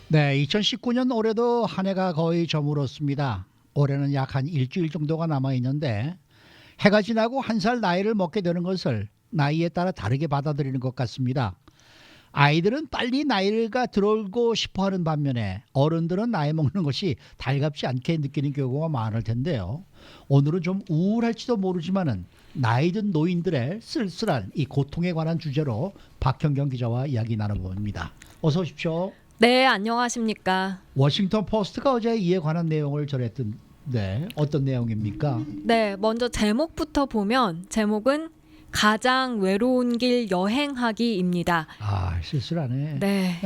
네, 2019년 올해도 한 해가 거의 저물었습니다. 올해는 약 한 일주일 정도가 남아 있는데 해가 지나고 한 살 나이를 먹게 되는 것을 나이에 따라 다르게 받아들이는 것 같습니다. 아이들은 빨리 나이가 들어오고 싶어 하는 반면에 어른들은 나이 먹는 것이 달갑지 않게 느끼는 경우가 많을 텐데요. 오늘은 좀 우울할지도 모르지만은 나이 든 노인들의 쓸쓸한 이 고통에 관한 주제로 박현경 기자와 이야기 나눠봅니다. 어서 오십시오. 네, 안녕하십니까. 워싱턴 포스트가 어제 이에 관한 내용을 전했던데 어떤 내용입니까? 네, 먼저 제목부터 보면 제목은 가장 외로운 길 여행하기입니다. 아, 쓸쓸하네. 네.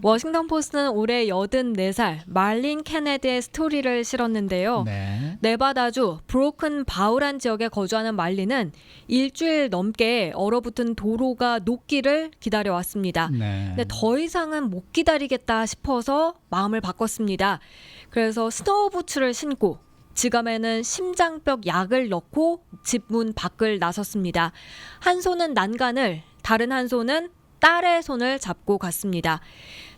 워싱턴 포스트는 올해 84살 말린 케네디의 스토리를 실었는데요. 네. 네바다주 브로큰 바우란 지역에 거주하는 말린은 일주일 넘게 얼어붙은 도로가 녹기를 기다려왔습니다. 네. 근데 더 이상은 못 기다리겠다 싶어서 마음을 바꿨습니다. 그래서 스노우 부츠를 신고 지갑에는 심장벽 약을 넣고 집 문 밖을 나섰습니다. 한 손은 난간을, 다른 한 손은 딸의 손을 잡고 갔습니다.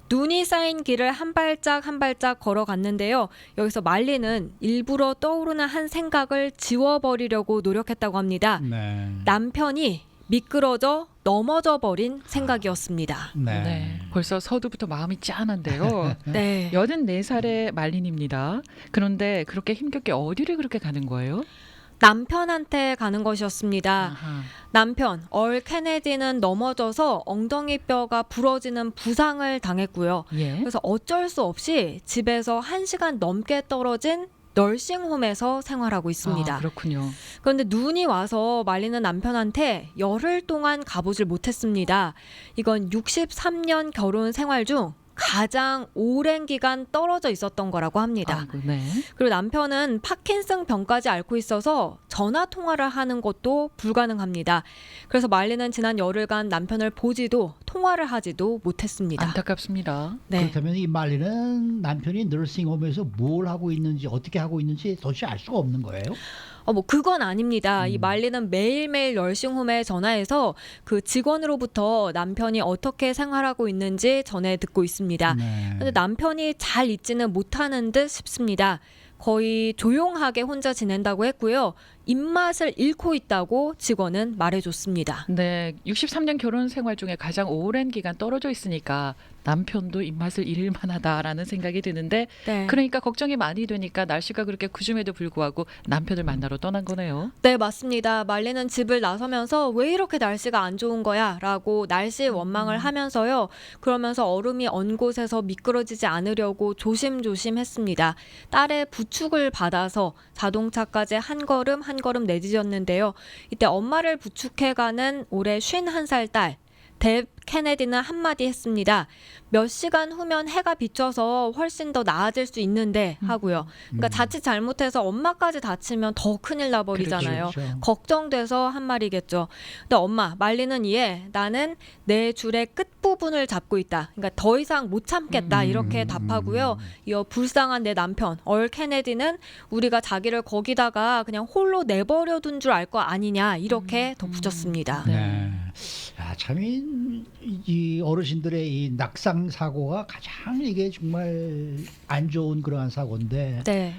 눈이 쌓인 길을 한 발짝 한 발짝 걸어갔는데요. 여기서 말리는 일부러 떠오르는 한 생각을 지워버리려고 노력했다고 합니다. 네. 남편이 미끄러져 넘어져 버린 생각이었습니다. 네. 네, 벌써 서두부터 마음이 짠한데요. 네. 84살의 말린입니다. 그런데 그렇게 힘겹게 어디를 그렇게 가는 거예요? 남편한테 가는 것이었습니다. 아하. 남편 얼 케네디는 넘어져서 엉덩이 뼈가 부러지는 부상을 당했고요. 예. 그래서 어쩔 수 없이 집에서 1시간 넘게 떨어진 널싱홈에서 생활하고 있습니다. 아, 그렇군요. 그런데 눈이 와서 말리는 남편한테 열흘 동안 가보질 못했습니다. 이건 63년 결혼 생활 중 가장 오랜 기간 떨어져 있었던 거라고 합니다. 아이고, 네. 그리고 남편은 파킨슨 병까지 앓고 있어서 전화 통화를 하는 것도 불가능합니다. 그래서 말리는 지난 열흘간 남편을 보지도 통화를 하지도 못했습니다. 안타깝습니다. 네. 그렇다면 이 말리는 남편이 너싱홈에서 뭘 하고 있는지 어떻게 하고 있는지 도대체 알 수가 없는 거예요? 뭐 그건 아닙니다. 이 말리는 매일매일 널싱홈에 전화해서 그 직원으로부터 남편이 어떻게 생활하고 있는지 전해 듣고 있습니다. 네. 근데 남편이 잘 있지는 못하는 듯 싶습니다. 거의 조용하게 혼자 지낸다고 했고요. 입맛을 잃고 있다고 직원은 말해줬습니다. 네, 63년 결혼 생활 중에 가장 오랜 기간 떨어져 있으니까 남편도 입맛을 잃을 만하다라는 생각이 드는데 네. 그러니까 걱정이 많이 되니까 날씨가 그렇게 구즘에도 불구하고 남편을 만나러 떠난 거네요. 네, 맞습니다. 말리는 집을 나서면서 왜 이렇게 날씨가 안 좋은 거야? 라고 날씨 원망을 하면서요. 그러면서 얼음이 언 곳에서 미끄러지지 않으려고 조심조심 했습니다. 딸의 부축을 받아서 자동차까지 한 걸음 내디뎠는데요. 이때 엄마를 부축해가는 올해 51살 딸. 뎁 케네디는 한마디 했습니다. 몇 시간 후면 해가 비쳐서 훨씬 더 나아질 수 있는데 하고요. 그러니까 자칫 잘못해서 엄마까지 다치면 더 큰일 나버리잖아요. 그렇죠. 걱정돼서 한 말이겠죠. 근데 엄마 말리는 이에 나는 내 줄의 끝부분을 잡고 있다. 그러니까 더 이상 못 참겠다 이렇게 답하고요. 이어 불쌍한 내 남편 얼 케네디는 우리가 자기를 거기다가 그냥 홀로 내버려 둔 줄 알 거 아니냐 이렇게 덧붙였습니다. 네. 아, 참 이 어르신들의 이 낙상 사고가 가장 이게 정말 안 좋은 그러한 사고인데 네.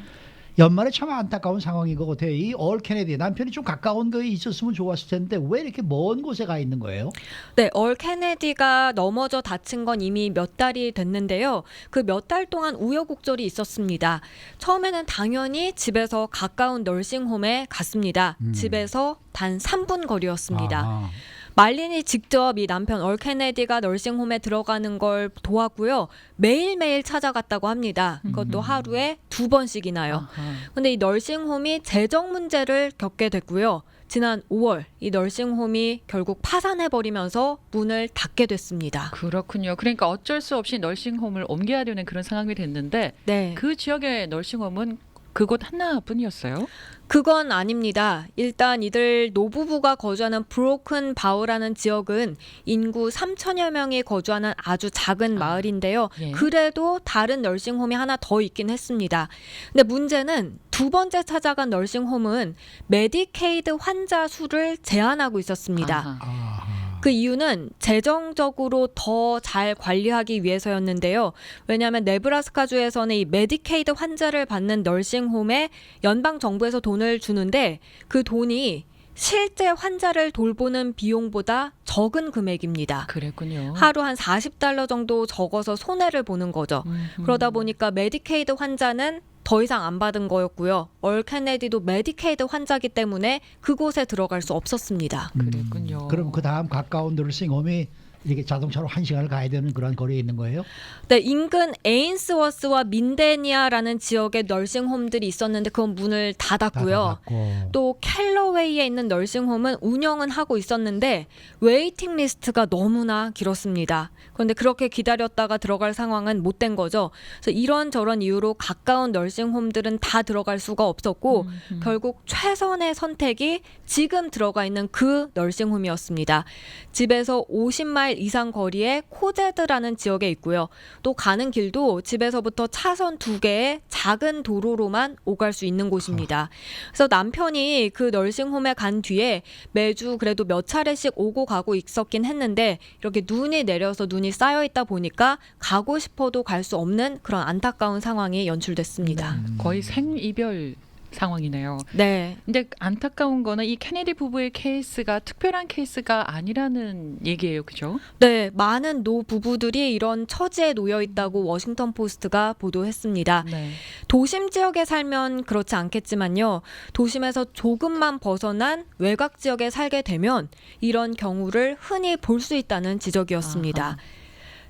연말에 참 안타까운 상황인 것 같아요. 이 얼 케네디 남편이 좀 가까운 거에 있었으면 좋았을 텐데 왜 이렇게 먼 곳에 가 있는 거예요? 네, 얼 케네디가 넘어져 다친 건 이미 몇 달이 됐는데요. 그 몇 달 동안 우여곡절이 있었습니다. 처음에는 당연히 집에서 가까운 널싱홈에 갔습니다. 집에서 단 3분 거리였습니다. 아하. 말린이 직접 이 남편 얼 케네디가 널싱홈에 들어가는 걸 도왔고요. 매일매일 찾아갔다고 합니다. 그것도 하루에 2번씩이나요. 아하. 근데 이 널싱홈이 재정 문제를 겪게 됐고요. 지난 5월 이 널싱홈이 결국 파산해버리면서 문을 닫게 됐습니다. 그렇군요. 그러니까 어쩔 수 없이 널싱홈을 옮겨야 되는 그런 상황이 됐는데 네. 그 지역의 널싱홈은 그곳 하나뿐이었어요? 그건 아닙니다. 일단 이들 노부부가 거주하는 브로큰 바우라는 지역은 인구 3천여 명이 거주하는 아주 작은 마을인데요. 예. 그래도 다른 널싱홈이 하나 더 있긴 했습니다. 근데 문제는 두 번째 찾아간 널싱홈은 메디케이드 환자 수를 제한하고 있었습니다. 아하. 아하. 그 이유는 재정적으로 더 잘 관리하기 위해서였는데요. 왜냐하면 네브라스카주에서는 이 메디케이드 환자를 받는 널싱홈에 연방 정부에서 돈을 주는데 그 돈이 실제 환자를 돌보는 비용보다 적은 금액입니다. 그랬군요. 하루 한 $40 정도 적어서 손해를 보는 거죠. 그러다 보니까 메디케이드 환자는 더 이상 안 받은 거였고요. 얼 케네디도 메디케이드 환자기 때문에 그곳에 들어갈 수 없었습니다. 그랬군요. 그럼 그 다음 가까운 너싱홈이 이렇게 자동차로 1시간을 가야 되는 그런 거리에 있는 거예요? 네, 인근 에인스워스와 민데니아라는 지역에 널싱홈들이 있었는데 그건 문을 닫았고요. 닫아갖고. 또 캘러웨이에 있는 널싱홈은 운영은 하고 있었는데 웨이팅 리스트가 너무나 길었습니다. 그런데 그렇게 기다렸다가 들어갈 상황은 못 된 거죠. 그래서 이런저런 이유로 가까운 널싱홈들은 다 들어갈 수가 없었고 결국 최선의 선택이 지금 들어가 있는 그 널싱홈이었습니다. 집에서 50마일 이상 거리에 코제드라는 지역에 있고요. 또 가는 길도 집에서부터 차선 2개의 작은 도로로만 오갈 수 있는 곳입니다. 그래서 남편이 그 널싱홈에 간 뒤에 매주 그래도 몇 차례씩 오고 가고 있었긴 했는데 이렇게 눈이 내려서 눈이 쌓여 있다 보니까 가고 싶어도 갈 수 없는 그런 안타까운 상황이 연출됐습니다. 거의 생이별 상황이네요. 네. 근데 안타까운 거는 이 케네디 부부의 케이스가 특별한 케이스가 아니라는 얘기예요. 그죠? 네, 많은 노 부부들이 이런 처지에 놓여 있다고 워싱턴 포스트가 보도했습니다. 네. 도심 지역에 살면 그렇지 않겠지만요. 도심에서 조금만 벗어난 외곽 지역에 살게 되면 이런 경우를 흔히 볼 수 있다는 지적이었습니다. 아하.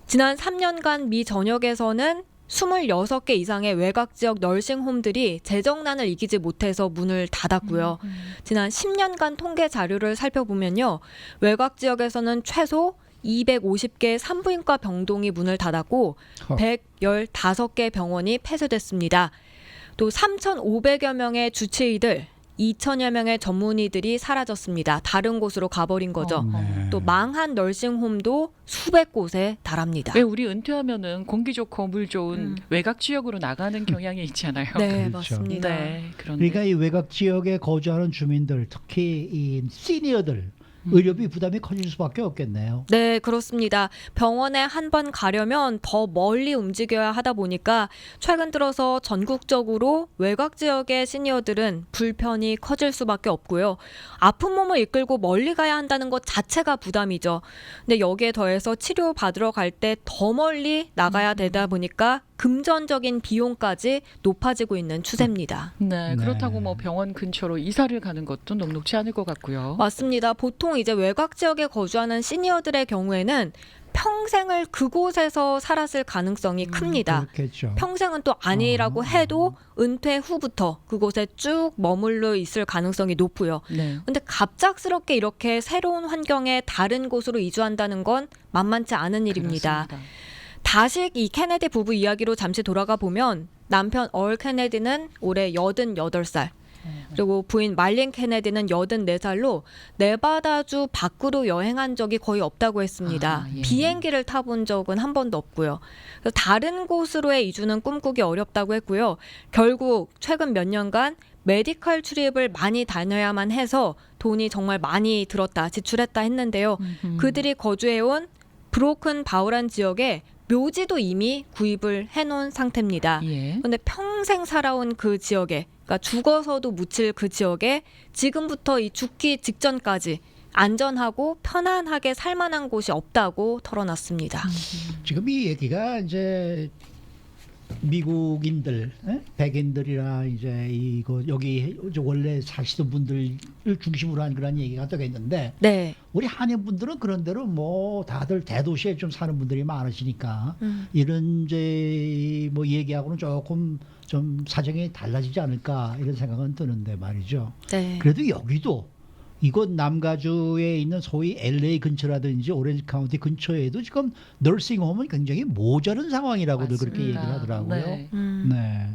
지난 3년간 미 전역에서는 26개 이상의 외곽 지역 널싱홈들이 재정난을 이기지 못해서 문을 닫았고요. 지난 10년간 통계 자료를 살펴보면요. 외곽 지역에서는 최소 250개 산부인과 병동이 문을 닫았고 115개 병원이 폐쇄됐습니다. 또 3,500여 명의 주치의들, 2천여 명의 전문의들이 사라졌습니다. 다른 곳으로 가버린 거죠. 네. 또 망한 널싱홈도 수백 곳에 달합니다. 왜 우리 은퇴하면은 공기 좋고 물 좋은 외곽 지역으로 나가는 경향이 있잖아요. 네, 그렇죠. 맞습니다. 네, 그런데 그러니까 이 외곽 지역에 거주하는 주민들, 특히 이 시니어들 의료비 부담이 커질 수밖에 없겠네요. 네, 그렇습니다. 병원에 한 번 가려면 더 멀리 움직여야 하다 보니까 최근 들어서 전국적으로 외곽 지역의 시니어들은 불편이 커질 수밖에 없고요. 아픈 몸을 이끌고 멀리 가야 한다는 것 자체가 부담이죠. 근데 여기에 더해서 치료 받으러 갈 때 더 멀리 나가야 되다 보니까 금전적인 비용까지 높아지고 있는 추세입니다. 네, 그렇다고 네. 뭐 병원 근처로 이사를 가는 것도 녹록지 않을 것 같고요. 맞습니다. 보통 이제 외곽 지역에 거주하는 시니어들의 경우에는 평생을 그곳에서 살았을 가능성이 큽니다. 그렇겠죠. 평생은 또 아니라고 해도 은퇴 후부터 그곳에 쭉 머물러 있을 가능성이 높고요. 네. 근데 갑작스럽게 이렇게 새로운 환경에 다른 곳으로 이주한다는 건 만만치 않은 일입니다. 그렇습니다. 다시 이 케네디 부부 이야기로 잠시 돌아가 보면 남편 얼 케네디는 올해 88살, 그리고 부인 말린 케네디는 84살로 네바다주 밖으로 여행한 적이 거의 없다고 했습니다. 아, 예. 비행기를 타본 적은 한 번도 없고요. 그래서 다른 곳으로의 이주는 꿈꾸기 어렵다고 했고요. 결국 최근 몇 년간 메디컬 출입을 많이 다녀야만 해서 돈이 정말 많이 들었다, 지출했다 했는데요. 그들이 거주해온 브로큰 바우란 지역에 묘지도 이미 구입을 해놓은 상태입니다. 예. 그런데 평생 살아온 그 지역에, 그러니까 죽어서도 묻힐 그 지역에 지금부터 이 죽기 직전까지 안전하고 편안하게 살만한 곳이 없다고 털어놨습니다. 지금 이 얘기가 이제 미국인들, 백인들이나 이제 이거 여기 원래 사시던 분들을 중심으로 한 그런 얘기가 되겠는데 네. 우리 한인 분들은 그런 대로 뭐 다들 대도시에 좀 사는 분들이 많으시니까 이런 이제 뭐 얘기하고는 조금 좀 사정이 달라지지 않을까 이런 생각은 드는데 말이죠. 네. 그래도 여기도 이곳 남가주에 있는 소위 LA 근처라든지 오렌지 카운티 근처에도 지금 널싱홈은 굉장히 모자른 상황이라고들 그렇게 얘기를 맞습니다. 하더라고요. 네. 네.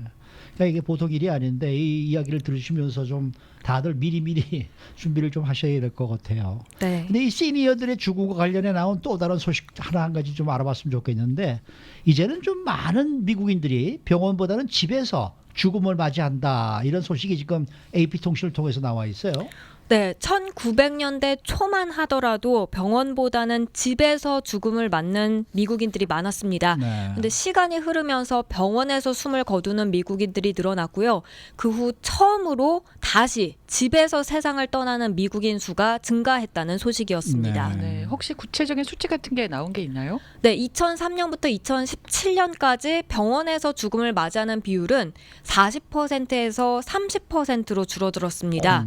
그러니까 이게 보통 일이 아닌데 이 이야기를 들으시면서 좀 다들 미리미리 준비를 좀 하셔야 될 것 같아요. 네. 근데 이 시니어들의 죽음과 관련해 나온 또 다른 소식 하나 한 가지 좀 알아봤으면 좋겠는데 이제는 좀 많은 미국인들이 병원보다는 집에서 죽음을 맞이한다. 이런 소식이 지금 AP통신을 통해서 나와 있어요. 네, 1900년대 초만 하더라도 병원보다는 집에서 죽음을 맞는 미국인들이 많았습니다. 네. 근데 시간이 흐르면서 병원에서 숨을 거두는 미국인들이 늘어났고요. 그 후 처음으로 다시 집에서 세상을 떠나는 미국인 수가 증가했다는 소식이었습니다. 네. 네, 혹시 구체적인 수치 같은 게 나온 게 있나요? 네, 2003년부터 2017년까지 병원에서 죽음을 맞이하는 비율은 40%에서 30%로 줄어들었습니다.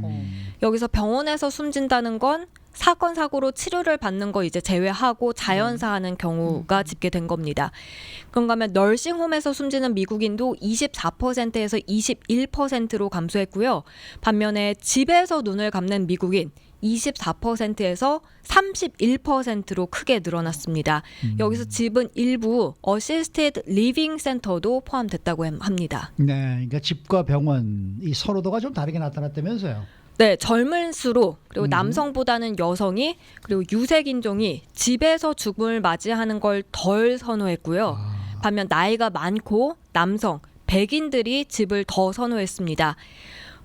여기서 병원에서 숨진다는 건 사건 사고로 치료를 받는 거 이제 제외하고 자연사하는 경우가 집계된 겁니다. 그런가 하면 널싱홈에서 숨지는 미국인도 24%에서 21%로 감소했고요. 반면에 집에서 눈을 감는 미국인 24%에서 31%로 크게 늘어났습니다. 여기서 집은 일부 어시스티드 리빙 센터도 포함됐다고 합니다. 네, 그러니까 집과 병원 이 선호도가 좀 다르게 나타났다면서요. 네, 젊을수록 그리고 남성보다는 여성이 그리고 유색인종이 집에서 죽음을 맞이하는 걸 덜 선호했고요. 반면 나이가 많고 남성, 백인들이 집을 더 선호했습니다.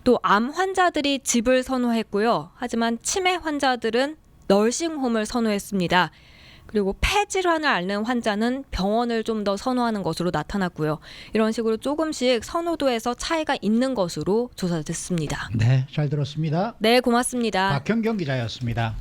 또 암 환자들이 집을 선호했고요. 하지만 치매 환자들은 널싱홈을 선호했습니다. 그리고 폐 질환을 앓는 환자는 병원을 좀 더 선호하는 것으로 나타났고요. 이런 식으로 조금씩 선호도에서 차이가 있는 것으로 조사됐습니다. 네, 잘 들었습니다. 네, 고맙습니다. 박현경 기자였습니다.